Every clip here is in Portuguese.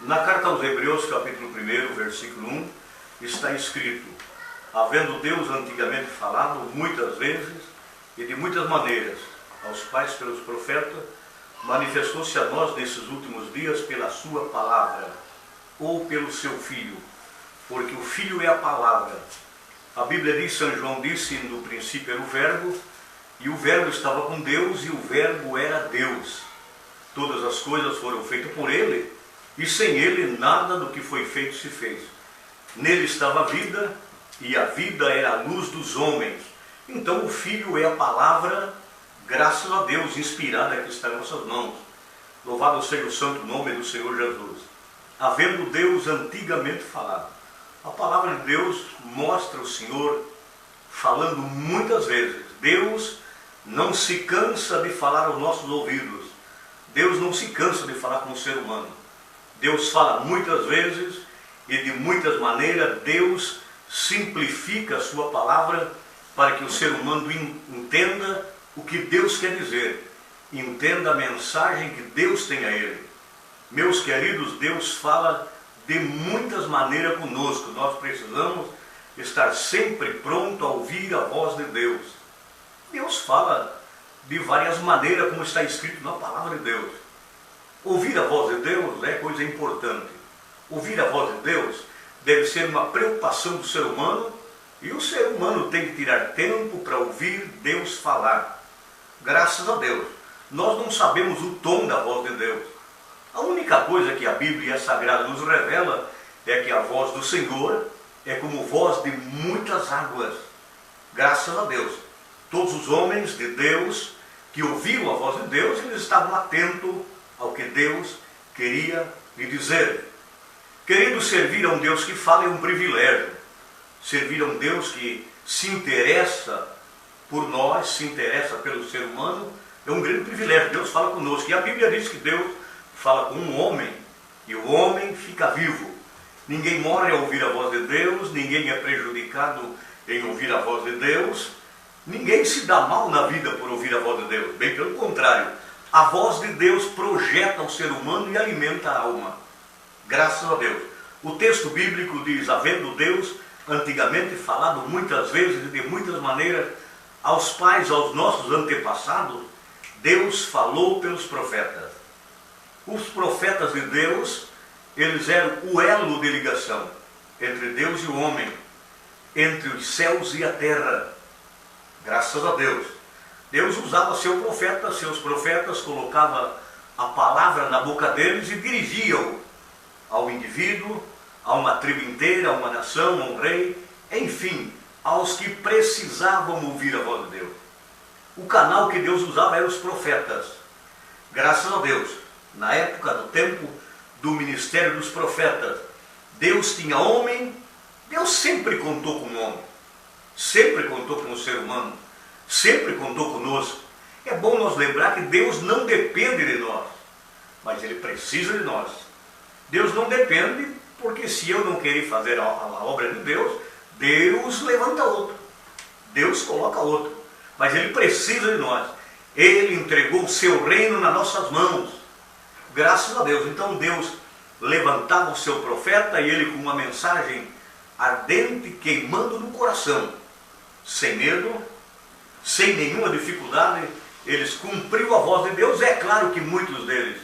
Na carta aos Hebreus, capítulo 1, versículo 1, está escrito: havendo Deus antigamente falado muitas vezes e de muitas maneiras aos pais pelos profetas, manifestou-se a nós nesses últimos dias pela sua palavra, ou pelo seu Filho, porque o Filho é a palavra. A Bíblia diz, São João disse, no princípio era o Verbo, e o Verbo estava com Deus, e o Verbo era Deus. Todas as coisas foram feitas por Ele, e sem Ele nada do que foi feito se fez. Nele estava a vida, e a vida era a luz dos homens. Então o Filho é a palavra, graças a Deus, inspirada que está em nossas mãos. Louvado seja o santo nome do Senhor Jesus. Havendo Deus antigamente falado. A palavra de Deus mostra o Senhor falando muitas vezes. Deus não se cansa de falar aos nossos ouvidos. Deus não se cansa de falar com o ser humano. Deus fala muitas vezes e de muitas maneiras. Deus simplifica a sua palavra para que o ser humano entenda o que Deus quer dizer. Entenda a mensagem que Deus tem a ele. Meus queridos, Deus fala de muitas maneiras conosco. Nós precisamos estar sempre pronto a ouvir a voz de Deus. Deus fala de várias maneiras, como está escrito na palavra de Deus. Ouvir a voz de Deus é coisa importante. Ouvir a voz de Deus deve ser uma preocupação do ser humano, e o ser humano tem que tirar tempo para ouvir Deus falar. Graças a Deus. Nós não sabemos o tom da voz de Deus. A única coisa que a Bíblia Sagrada nos revela é que a voz do Senhor é como voz de muitas águas. Graças a Deus. Todos os homens de Deus que ouviram a voz de Deus, eles estavam atentos ao que Deus queria lhe dizer. Querendo servir a um Deus que fala é um privilégio. Servir a um Deus que se interessa por nós, se interessa pelo ser humano, é um grande privilégio. Deus fala conosco. E a Bíblia diz que Deus fala com um homem, e o homem fica vivo. Ninguém morre ao ouvir a voz de Deus, ninguém é prejudicado em ouvir a voz de Deus, ninguém se dá mal na vida por ouvir a voz de Deus. Bem pelo contrário, a voz de Deus projeta o ser humano e alimenta a alma. Graças a Deus. O texto bíblico diz: havendo Deus antigamente falado muitas vezes e de muitas maneiras aos pais, aos nossos antepassados, Deus falou pelos profetas. Os profetas de Deus, eles eram o elo de ligação entre Deus e o homem, entre os céus e a terra. Graças a Deus. Deus usava seus profetas, colocava a palavra na boca deles e dirigia-o ao indivíduo, a uma tribo inteira, a uma nação, a um rei, enfim, aos que precisavam ouvir a voz de Deus. O canal que Deus usava eram os profetas. Graças a Deus. Na época do tempo do ministério dos profetas, Deus tinha homem. Deus sempre contou com o homem, sempre contou com o ser humano, sempre contou conosco. É bom nós lembrar que Deus não depende de nós, mas Ele precisa de nós. Deus não depende, porque se eu não querer fazer a obra de Deus, Deus levanta outro, Deus coloca outro, mas Ele precisa de nós. Ele entregou o seu reino nas nossas mãos. Graças a Deus. Então Deus levantava o seu profeta, e ele com uma mensagem ardente, queimando no coração, sem medo, sem nenhuma dificuldade, eles cumpriram a voz de Deus. É claro que muitos deles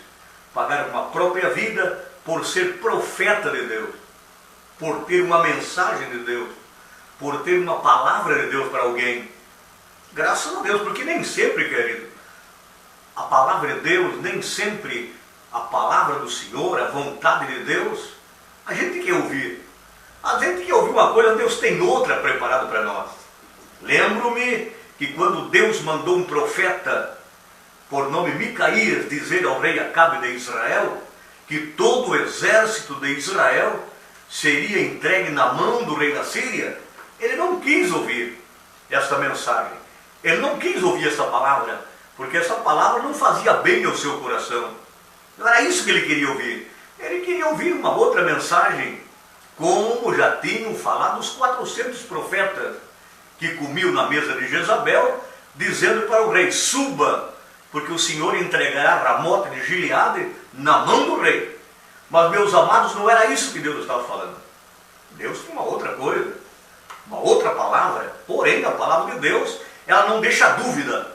pagaram com a própria vida por ser profeta de Deus, por ter uma mensagem de Deus, por ter uma palavra de Deus para alguém. Graças a Deus, porque nem sempre, querido, a palavra de Deus, nem sempre a palavra do Senhor, a vontade de Deus, a gente quer ouvir. A gente quer ouvir uma coisa, Deus tem outra preparada para nós. Lembro-me que quando Deus mandou um profeta, por nome Micaías, dizer ao rei Acabe de Israel, que todo o exército de Israel seria entregue na mão do rei da Síria, ele não quis ouvir essa mensagem. Ele não quis ouvir essa palavra, porque essa palavra não fazia bem ao seu coração. Não era isso que ele queria ouvir. Ele queria ouvir uma outra mensagem, como já tinham falado os 400 profetas que comiam na mesa de Jezabel, dizendo para o rei: suba, porque o Senhor entregará Ramote de Gileade na mão do rei. Mas, meus amados, não era isso que Deus estava falando. Deus tinha uma outra coisa, uma outra palavra. Porém, a palavra de Deus, ela não deixa dúvida.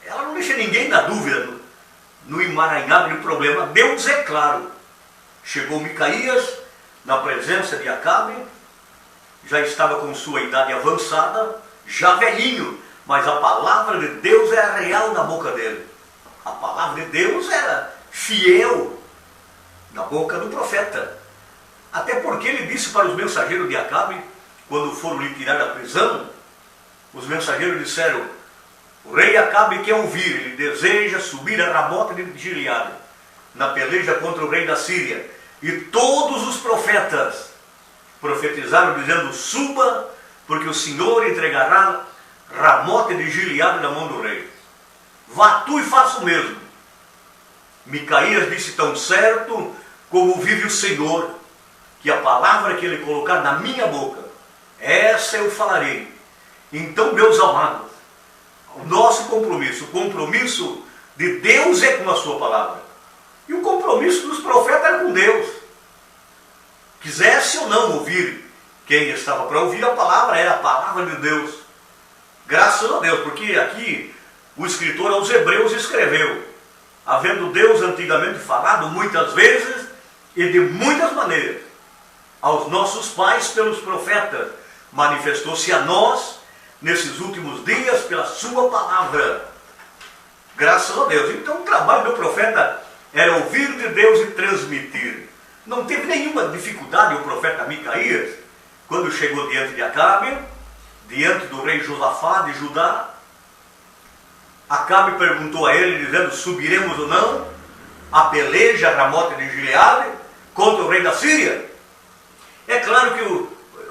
Ela não deixa ninguém na dúvida, no emaranhado de problema. Deus é claro. Chegou Micaías na presença de Acabe, já estava com sua idade avançada, já velhinho, mas a palavra de Deus era real na boca dele. A palavra de Deus era fiel na boca do profeta. Até porque ele disse para os mensageiros de Acabe, quando foram lhe tirar da prisão, os mensageiros disseram: o rei Acabe quer ouvir, ele deseja subir a Ramota de Gileade, na peleja contra o rei da Síria. E todos os profetas profetizaram dizendo: suba, porque o Senhor entregará Ramota de Gileade na mão do rei. Vá tu e faça o mesmo. Micaías disse: tão certo como vive o Senhor, que a palavra que ele colocar na minha boca, essa eu falarei. Então, meus amados, o nosso compromisso, o compromisso de Deus é com a sua palavra. E o compromisso dos profetas era com Deus. Quisesse ou não ouvir, quem estava para ouvir a palavra era a palavra de Deus. Graças a Deus, porque aqui o escritor aos Hebreus escreveu: havendo Deus antigamente falado muitas vezes e de muitas maneiras aos nossos pais pelos profetas, manifestou-se a nós nesses últimos dias pela sua palavra. Graças a Deus. Então o trabalho do profeta era ouvir de Deus e transmitir. Não teve nenhuma dificuldade o profeta Micaías, quando chegou diante de Acabe, diante do rei Josafá de Judá. Acabe perguntou a ele, dizendo: subiremos ou não a peleja a Ramota de Gileade contra o rei da Síria? É claro que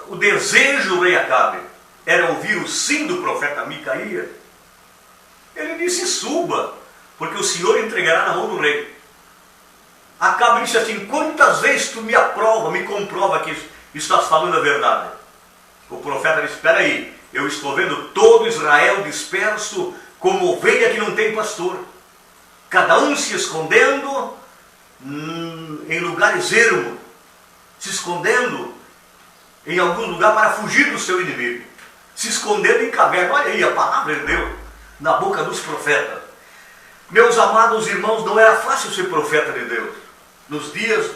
o desejo do rei Acabe era ouvir o sim do profeta Micaías. Ele disse: suba, porque o Senhor entregará na mão do rei. Acabe disse assim: quantas vezes tu me aprova, me comprova que estás falando a verdade? O profeta disse: espera aí, eu estou vendo todo Israel disperso como ovelha que não tem pastor, cada um se escondendo em lugares ermos, se escondendo em algum lugar para fugir do seu inimigo, se escondendo em caverna. Olha aí a palavra de Deus na boca dos profetas. Meus amados irmãos, não era fácil ser profeta de Deus nos dias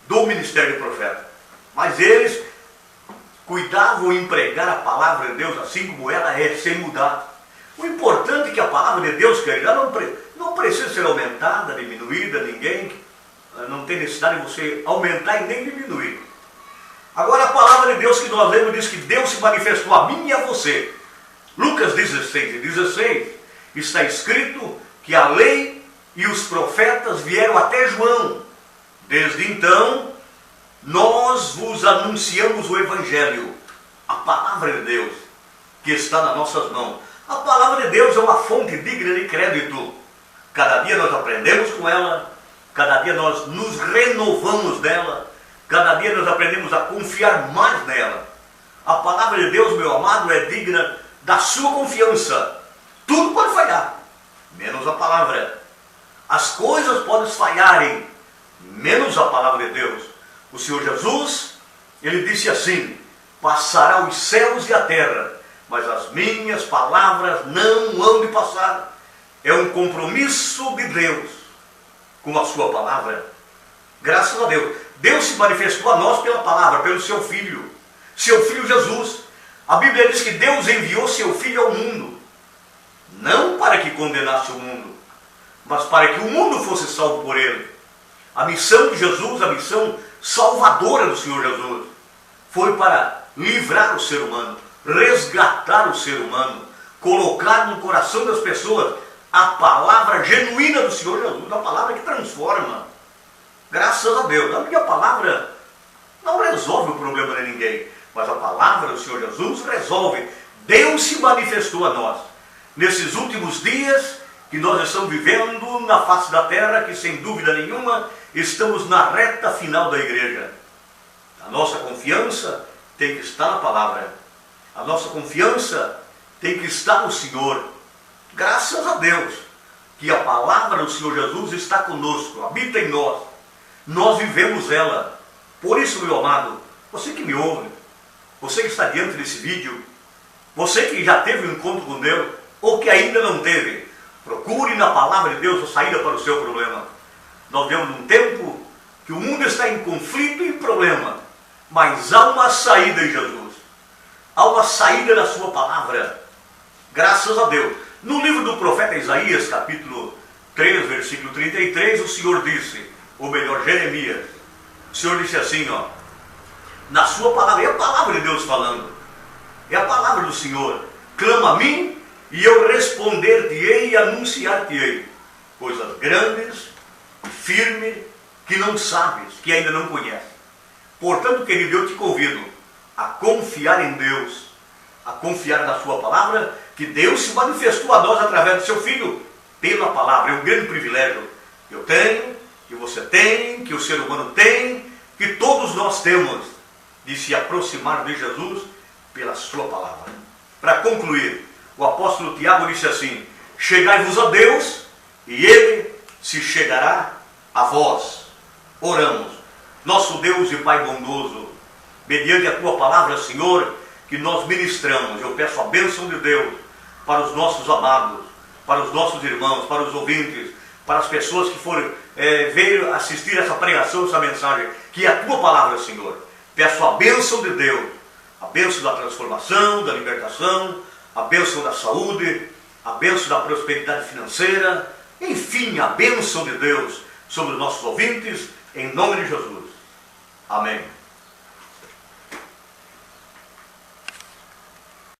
do ministério de profeta, mas eles cuidavam em pregar a palavra de Deus assim como ela é, sem mudar. O importante é que a palavra de Deus, querida, não precisa ser aumentada, diminuída, ninguém não tem necessidade de você aumentar e nem diminuir. Agora a palavra de Deus que nós lemos diz que Deus se manifestou a mim e a você. Lucas 16:16 está escrito que a lei e os profetas vieram até João. Desde então, nós vos anunciamos o Evangelho, a palavra de Deus, que está nas nossas mãos. A palavra de Deus é uma fonte digna de crédito. Cada dia nós aprendemos com ela, cada dia nós nos renovamos dela, cada dia nós aprendemos a confiar mais nela. A palavra de Deus, meu amado, é digna da sua confiança. Tudo pode falhar, menos a palavra. As coisas podem falharem, menos a palavra de Deus. O Senhor Jesus, ele disse assim: passará os céus e a terra, mas as minhas palavras não hão de passar. É um compromisso de Deus com a sua palavra. Graças a Deus. Deus se manifestou a nós pela palavra, pelo seu Filho Jesus. A Bíblia diz que Deus enviou seu Filho ao mundo, não para que condenasse o mundo, mas para que o mundo fosse salvo por ele. A missão de Jesus, a missão salvadora do Senhor Jesus, foi para livrar o ser humano, resgatar o ser humano, colocar no coração das pessoas a palavra genuína do Senhor Jesus, a palavra que transforma. Graças a Deus. A minha palavra não resolve o problema de ninguém, mas a palavra do Senhor Jesus resolve. Deus se manifestou a nós nesses últimos dias que nós estamos vivendo na face da terra, que sem dúvida nenhuma estamos na reta final da igreja. A nossa confiança tem que estar na palavra. A nossa confiança tem que estar no Senhor. Graças a Deus que a palavra do Senhor Jesus está conosco, habita em nós. nós vivemos ela. Por isso, meu amado, você que me ouve, você que está diante desse vídeo, você que já teve um encontro com Deus, ou que ainda não teve, procure na palavra de Deus a saída para o seu problema. Nós vivemos num tempo que o mundo está em conflito e em problema, mas há uma saída em Jesus. Há uma saída na sua palavra. Graças a Deus. No livro do profeta Isaías, capítulo 3, versículo 33, o Senhor disse, ou melhor, Jeremias, o Senhor disse assim, ó, na sua palavra, é a palavra de Deus falando, é a palavra do Senhor, clama a mim e eu responder-te-ei e anunciar-te-ei coisas grandes e firmes que não sabes, que ainda não conheces. Portanto, querido, eu te convido a confiar em Deus, a confiar na sua palavra, que Deus se manifestou a nós através do seu Filho, pela palavra. É um grande privilégio que eu tenho, que você tem, que o ser humano tem, que todos nós temos, de se aproximar de Jesus pela sua palavra. Para concluir, o apóstolo Tiago disse assim, chegai-vos a Deus, e Ele se chegará a vós. Oramos. Nosso Deus e Pai bondoso, mediante a Tua palavra, Senhor, que nós ministramos, eu peço a bênção de Deus para os nossos amados, para os nossos irmãos, para os ouvintes, para as pessoas que forem veio assistir essa pregação, essa mensagem, que é a Tua palavra, Senhor. Peço a bênção de Deus, a bênção da transformação, da libertação, a bênção da saúde, a bênção da prosperidade financeira, enfim, a bênção de Deus sobre os nossos ouvintes, em nome de Jesus. Amém.